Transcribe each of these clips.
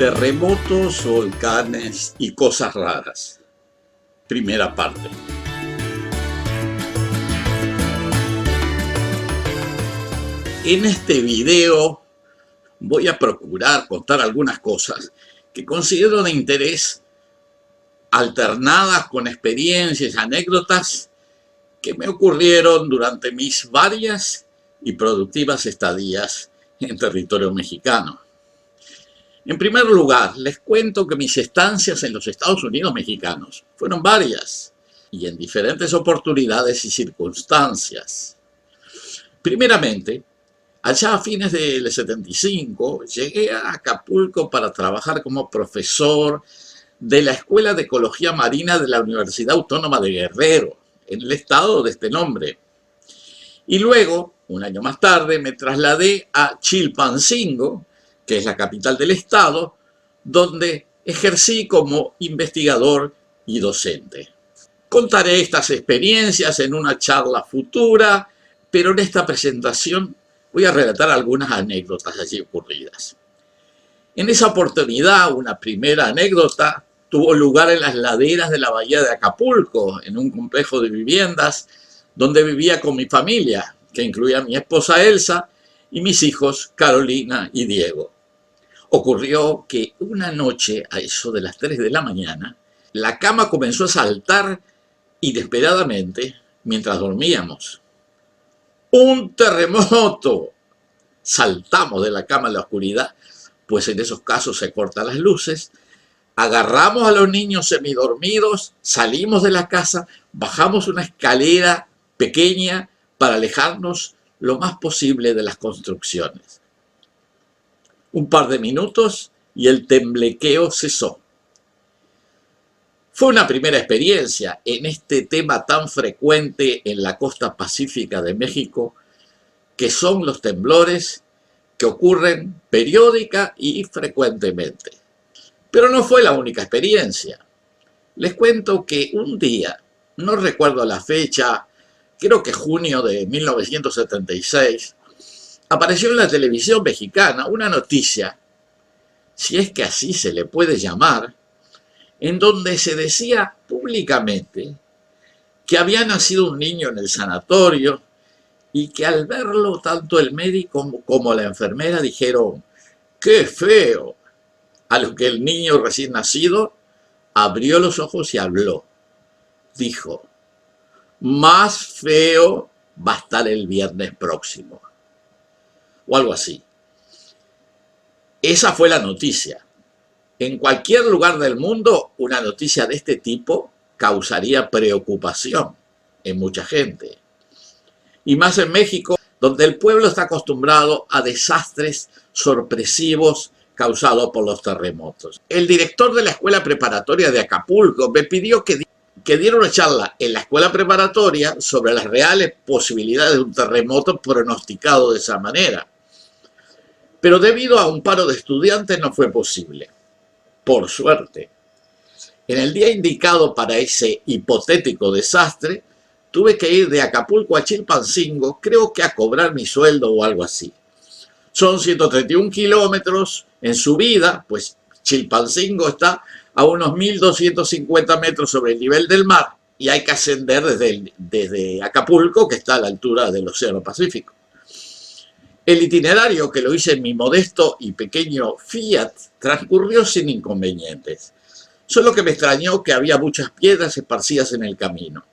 Terremotos, volcanes y cosas raras. Primera parte. En este video voy a procurar contar algunas cosas que considero de interés, alternadas con experiencias y anécdotas que me ocurrieron durante mis varias y productivas estadías en territorio mexicano. En primer lugar, les cuento que mis estancias en los Estados Unidos mexicanos fueron varias y en diferentes oportunidades y circunstancias. Primeramente, allá a fines del 75, llegué a Acapulco para trabajar como profesor de la Escuela de Ecología Marina de la Universidad Autónoma de Guerrero, en el estado de este nombre. Y luego, un año más tarde, me trasladé a Chilpancingo, que es la capital del estado, donde ejercí como investigador y docente. Contaré estas experiencias en una charla futura, pero en esta presentación voy a relatar algunas anécdotas allí ocurridas. En esa oportunidad, una primera anécdota tuvo lugar en las laderas de la bahía de Acapulco, en un complejo de viviendas donde vivía con mi familia, que incluía a mi esposa Elsa y mis hijos Carolina y Diego. Ocurrió que una noche, a eso de las 3 de la mañana, la cama comenzó a saltar inesperadamente mientras dormíamos. ¡Un terremoto! Saltamos de la cama en la oscuridad, pues en esos casos se cortan las luces. Agarramos a los niños semidormidos, salimos de la casa, bajamos una escalera pequeña para alejarnos lo más posible de las construcciones. Un par de minutos y el temblequeo cesó. Fue una primera experiencia en este tema tan frecuente en la costa pacífica de México, que son los temblores que ocurren periódica y frecuentemente. Pero no fue la única experiencia. Les cuento que un día, no recuerdo la fecha, creo que junio de 1976, apareció en la televisión mexicana una noticia, si es que así se le puede llamar, en donde se decía públicamente que había nacido un niño en el sanatorio y que al verlo tanto el médico como la enfermera dijeron: ¡qué feo! A lo que el niño recién nacido abrió los ojos y habló. Dijo: más feo va a estar el viernes próximo. O algo así. Esa fue la noticia. En cualquier lugar del mundo, una noticia de este tipo causaría preocupación en mucha gente. Y más en México, donde el pueblo está acostumbrado a desastres sorpresivos causados por los terremotos. El director de la escuela preparatoria de Acapulco me pidió que diera una charla en la escuela preparatoria sobre las reales posibilidades de un terremoto pronosticado de esa manera. Pero debido a un paro de estudiantes no fue posible. Por suerte. En el día indicado para ese hipotético desastre, tuve que ir de Acapulco a Chilpancingo, creo que a cobrar mi sueldo o algo así. Son 131 kilómetros en subida, pues Chilpancingo está a unos 1.250 metros sobre el nivel del mar y hay que ascender desde Acapulco, que está a la altura del Océano Pacífico. El itinerario, que lo hice en mi modesto y pequeño Fiat, transcurrió sin inconvenientes. Solo que me extrañó que había muchas piedras esparcidas en el camino,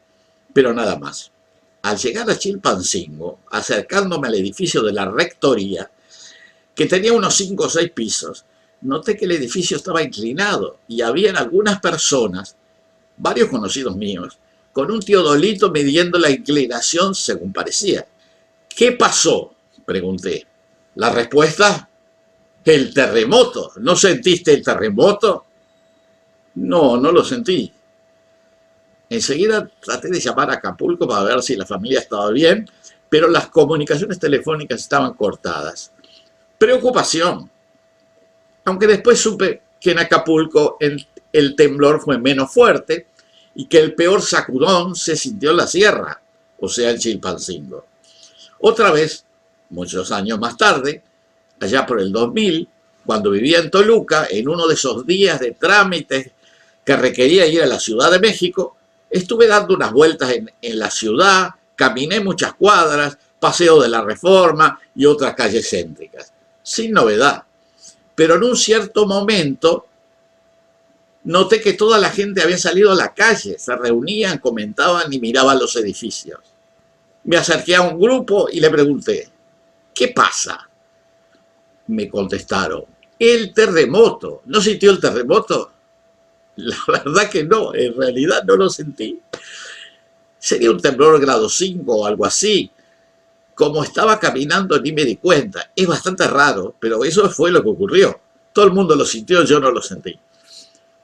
pero nada más. Al llegar a Chilpancingo, acercándome al edificio de la rectoría, que tenía unos 5 o 6 pisos, noté que el edificio estaba inclinado y habían algunas personas, varios conocidos míos, con un teodolito midiendo la inclinación según parecía. ¿Qué pasó?, pregunté. La respuesta: el terremoto. ¿No sentiste el terremoto? No, no lo sentí. Enseguida traté de llamar a Acapulco para ver si la familia estaba bien, pero las comunicaciones telefónicas estaban cortadas. Preocupación. Aunque después supe que en Acapulco el temblor fue menos fuerte y que el peor sacudón se sintió en la sierra, o sea, en Chilpancingo. Otra vez, muchos años más tarde, allá por el 2000, cuando vivía en Toluca, en uno de esos días de trámites que requería ir a la Ciudad de México, estuve dando unas vueltas en la ciudad, caminé muchas cuadras, Paseo de la Reforma y otras calles céntricas, sin novedad. Pero en un cierto momento noté que toda la gente había salido a la calle, se reunían, comentaban y miraban los edificios. Me acerqué a un grupo y le pregunté, ¿qué pasa? Me contestaron, el terremoto. ¿No sintió el terremoto? La verdad que no, en realidad no lo sentí. Sería un temblor grado 5 o algo así. Como estaba caminando ni me di cuenta. Es bastante raro, pero eso fue lo que ocurrió. Todo el mundo lo sintió, yo no lo sentí.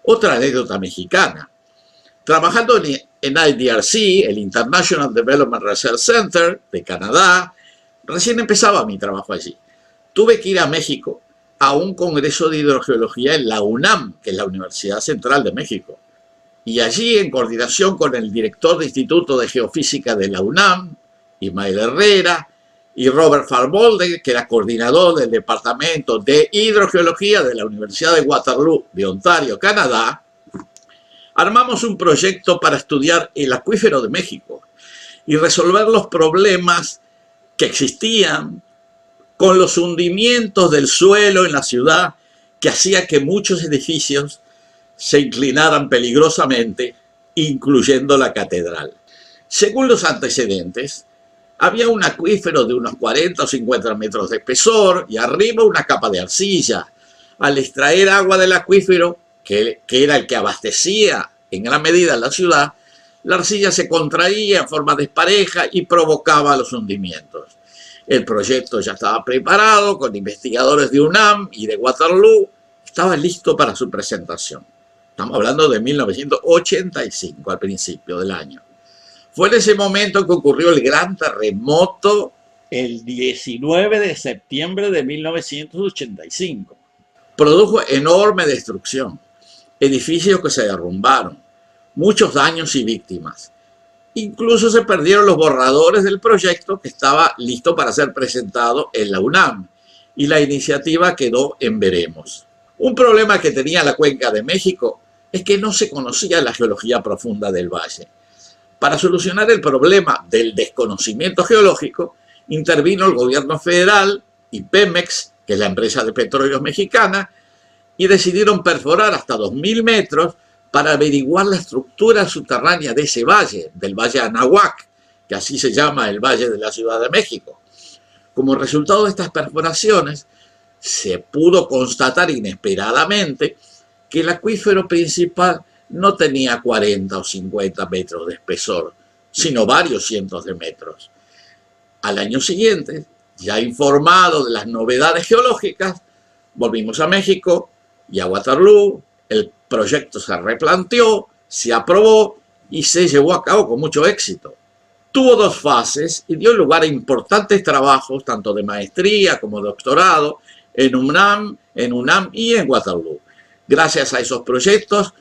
Otra anécdota mexicana. Trabajando en IDRC, el International Development Research Center de Canadá, recién empezaba mi trabajo allí. Tuve que ir a México a un congreso de hidrogeología en la UNAM, que es la Universidad Central de México. Y allí, en coordinación con el director de Instituto de Geofísica de la UNAM, Ismael Herrera, y Robert Farbolde, que era coordinador del Departamento de Hidrogeología de la Universidad de Waterloo de Ontario, Canadá, armamos un proyecto para estudiar el acuífero de México y resolver los problemas que existían con los hundimientos del suelo en la ciudad, que hacía que muchos edificios se inclinaran peligrosamente, incluyendo la catedral. Según los antecedentes, había un acuífero de unos 40 o 50 metros de espesor y arriba una capa de arcilla. Al extraer agua del acuífero, que era el que abastecía en gran medida la ciudad, la arcilla se contraía en forma despareja y provocaba los hundimientos. El proyecto ya estaba preparado, con investigadores de UNAM y de Waterloo, estaba listo para su presentación. Estamos hablando de 1985, al principio del año. Fue en ese momento que ocurrió el gran terremoto el 19 de septiembre de 1985. Produjo enorme destrucción, edificios que se derrumbaron, muchos daños y víctimas. Incluso se perdieron los borradores del proyecto que estaba listo para ser presentado en la UNAM y la iniciativa quedó en veremos. Un problema que tenía la Cuenca de México es que no se conocía la geología profunda del valle. Para solucionar el problema del desconocimiento geológico, intervino el gobierno federal y Pemex, que es la empresa de petróleos mexicana, y decidieron perforar hasta 2000 metros para averiguar la estructura subterránea de ese valle, del Valle Anahuac, que así se llama el Valle de la Ciudad de México. Como resultado de estas perforaciones, se pudo constatar inesperadamente que el acuífero principal no tenía 40 o 50 metros de espesor, sino varios cientos de metros. Al año siguiente, ya informado de las novedades geológicas, volvimos a México y a Waterloo. El proyecto se replanteó, se aprobó y se llevó a cabo con mucho éxito. Tuvo dos fases y dio lugar a importantes trabajos, tanto de maestría como de doctorado, en UNAM y en Waterloo. Gracias a esos proyectos,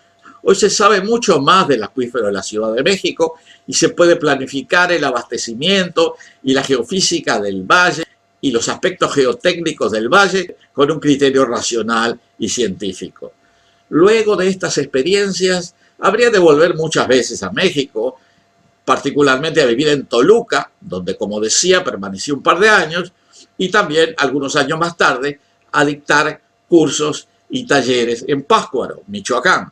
hoy se sabe mucho más del acuífero de la Ciudad de México y se puede planificar el abastecimiento y la geofísica del valle y los aspectos geotécnicos del valle con un criterio racional y científico. Luego de estas experiencias, habría de volver muchas veces a México, particularmente a vivir en Toluca, donde, como decía, permanecí un par de años, y también, algunos años más tarde, a dictar cursos y talleres en Pátzcuaro, Michoacán.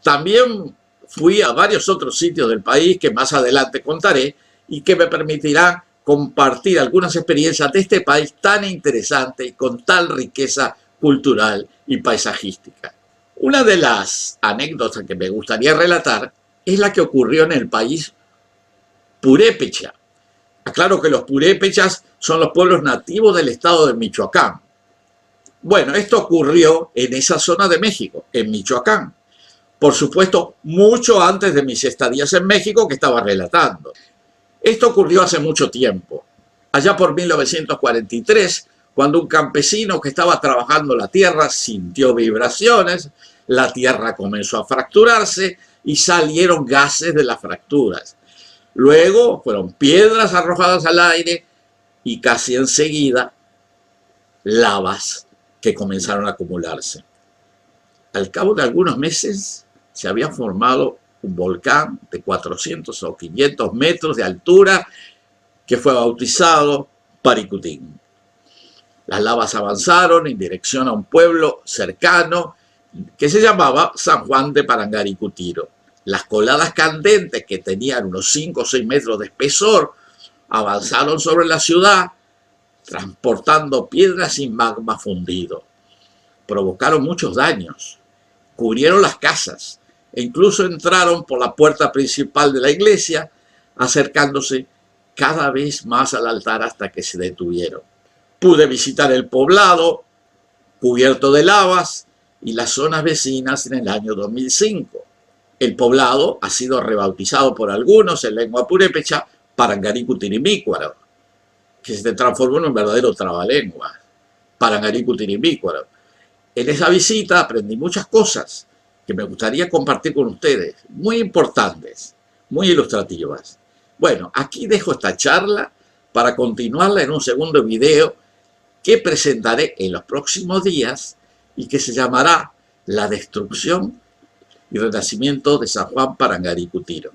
También fui a varios otros sitios del país que más adelante contaré y que me permitirán compartir algunas experiencias de este país tan interesante y con tal riqueza cultural y paisajística. Una de las anécdotas que me gustaría relatar es la que ocurrió en el país purépecha. Aclaro que los purépechas son los pueblos nativos del estado de Michoacán. Bueno, esto ocurrió en esa zona de México, en Michoacán. Por supuesto, mucho antes de mis estadías en México que estaba relatando. Esto ocurrió hace mucho tiempo, allá por 1943, cuando un campesino que estaba trabajando la tierra sintió vibraciones, la tierra comenzó a fracturarse y salieron gases de las fracturas. Luego fueron piedras arrojadas al aire y casi enseguida lavas que comenzaron a acumularse. Al cabo de algunos meses se había formado un volcán de 400 o 500 metros de altura que fue bautizado Paricutín. Las lavas avanzaron en dirección a un pueblo cercano que se llamaba San Juan de Parangaricutiro. Las coladas candentes, que tenían unos 5 o 6 metros de espesor, avanzaron sobre la ciudad, transportando piedras y magma fundido. Provocaron muchos daños, cubrieron las casas e incluso entraron por la puerta principal de la iglesia, acercándose cada vez más al altar hasta que se detuvieron. Pude visitar el poblado, cubierto de lavas, y las zonas vecinas en el año 2005. El poblado ha sido rebautizado por algunos en lengua purépecha Parangaricutirimícuaro, que se transformó en un verdadero trabalengua, Parangaricutirimícuaro. En esa visita aprendí muchas cosas que me gustaría compartir con ustedes, muy importantes, muy ilustrativas. Bueno, aquí dejo esta charla para continuarla en un segundo video que presentaré en los próximos días y que se llamará La destrucción y renacimiento de San Juan Parangaricutiro.